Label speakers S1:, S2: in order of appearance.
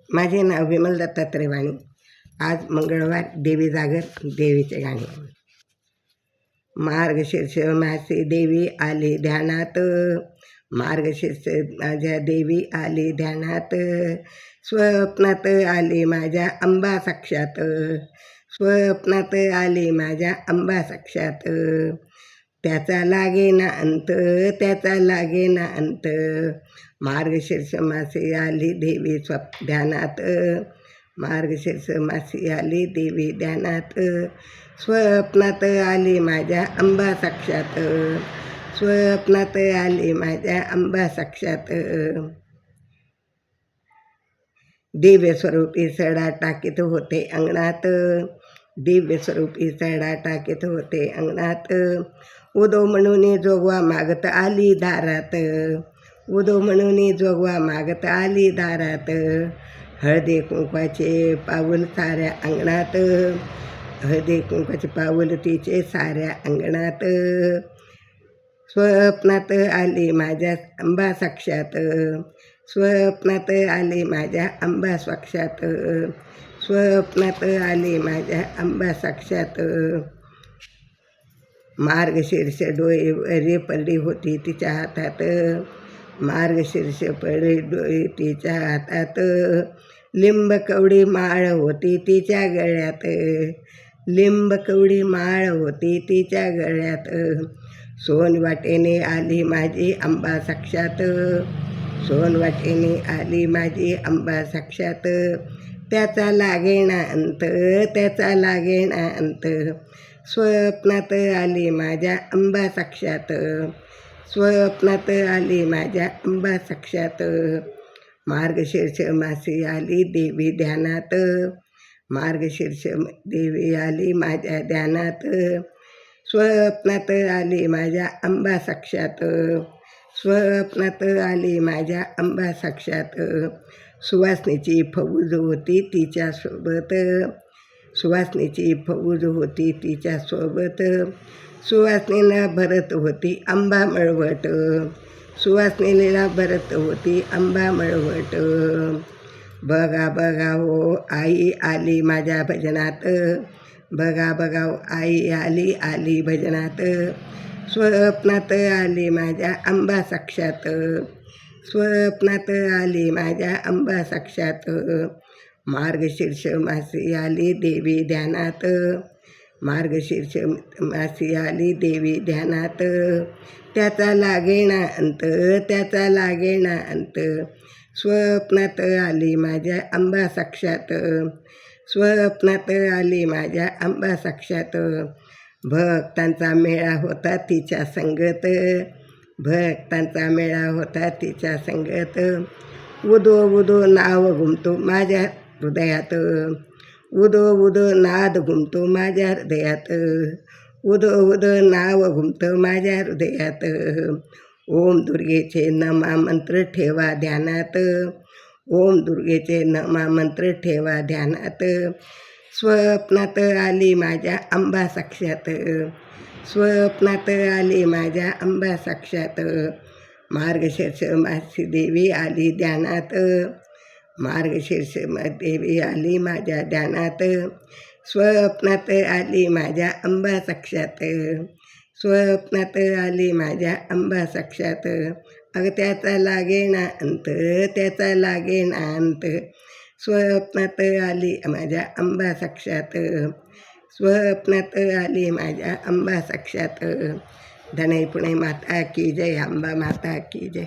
S1: माझे नाव विमल दत्तात्रय वाणी. आज मंगळवार, देवी जागर, देवीचे गाणे. मार्गशीर्ष मासी देवी आली ध्यानात, मार्गशीर्ष माझ्या देवी आली ध्यानात, स्वप्नात आली माझ्या अंबा साक्षात, स्वप्नात आली माझ्या अंबा साक्षात. त्याचा लागे ना अंत, त्याचा लागे ना अंत, मार्गशीर्ष मासी आली देवी ध्यानात, मार्गशीर्ष मासी आली देवी ध्यानात, स्वप्नात आली माझ्या अंबा साक्षात, स्वप्नात आली माझ्या अंबा साक्षात. दिव्य स्वरूपी सडा टाकीत होते अंगणात, दिव्य स्वरूपी सडा टाकीत होते अंगणात, उदो म्हणून जोगवा मागत आली दारात, उदो म्हणून जोगवा मागत आली दारात, हळदी कुंकवाचे पाऊल साऱ्या अंगणात, हळदी कुंकवाचे पाऊल तिचे साऱ्या अंगणात, स्वप्नात आली माझ्या अंबा साक्षात, स्वप्नात आली माझ्या अंबा साक्षात, स्वप्नात आली माझ्या अंबा साक्षात. मार्गशीर्ष डोळे पडली होती तिच्या हातात, मार्गशीर्ष पडली डोळे तिच्या हातात, लिंब कवडी माळ होती तिच्या गळ्यात, लिंब कवडी माळ होती तिच्या गळ्यात, सोनवाटेने आली माझी अंबा साक्षात, सोनवाटेने आली माझी अंबा साक्षात. त्याचा लागेना अंत, त्याचा लागेना अंत, स्वप्नात आली माझ्या अंबा साक्षात, स्वप्नात आली माझ्या अंबा साक्षात. मार्गशीर्ष मासी आली देवी ध्यानात, मार्गशीर्ष देवी आली माझ्या ध्यानात, स्वप्नात आली माझ्या अंबा साक्षात, स्वप्नात आली माझ्या अंबा साक्षात. सुवासनीची फौज होती तिच्यासोबत, सुवासनीची फौज होती तिच्यासोबत, सुवासनीला भरत होती अंबा मळवट, सुवासनीला भरत होती अंबा मळवट. बघा बघा हो आई आली माझ्या भजनात, बघा बघा हो आई आली आली भजनात, स्वप्नात आली माझ्या अंबा साक्षात, स्वप्नात आली माझ्या अंबा साक्षात. मार्गशीर्ष मासी आली देवी ध्यानात, मार्गशीर्ष मासी आली देवी ध्यानात, त्याचा लागेना अंत, त्याचा लागेना अंत, स्वप्नात आली माझ्या अंबा साक्षात, स्वप्नात आली माझ्या अंबा साक्षात. भक्तांचा मेळा होता तिच्या संगत, भक्तांचा मेळा होता तिच्या संगत, उदो उदो नाव घुमतो माझ्या हृदयात, उदो उदो नाद घुमतो माझ्या हृदयात, उदो उदो नाव घुमतो माझ्या हृदयात. ओम दुर्गेचे नमा मंत्र ठेवा ध्यानात, ओम दुर्गेचे नमा मंत्र ठेवा ध्यानात, स्वप्नात आली माझ्या अंबा साक्षात, स्वप्नात आली माझ्या अंबा साक्षात. मार्गशीर्ष मासी देवी आली ध्यानात, मार्गशीर्ष देवी आली माझ्या ध्यानात, स्वप्नात आली माझ्या अंबा साक्षात, स्वप्नात आली माझ्या अंबा साक्षात. अगं त्याचा लागेना अंत, त्याचा लागेना अंत, स्वप्नात आली माझ्या अंबा साक्षात, स्वप्नात आली माझ्या अंबा साक्षात. धनई पुणे माता की जय, अंबा माता की जय.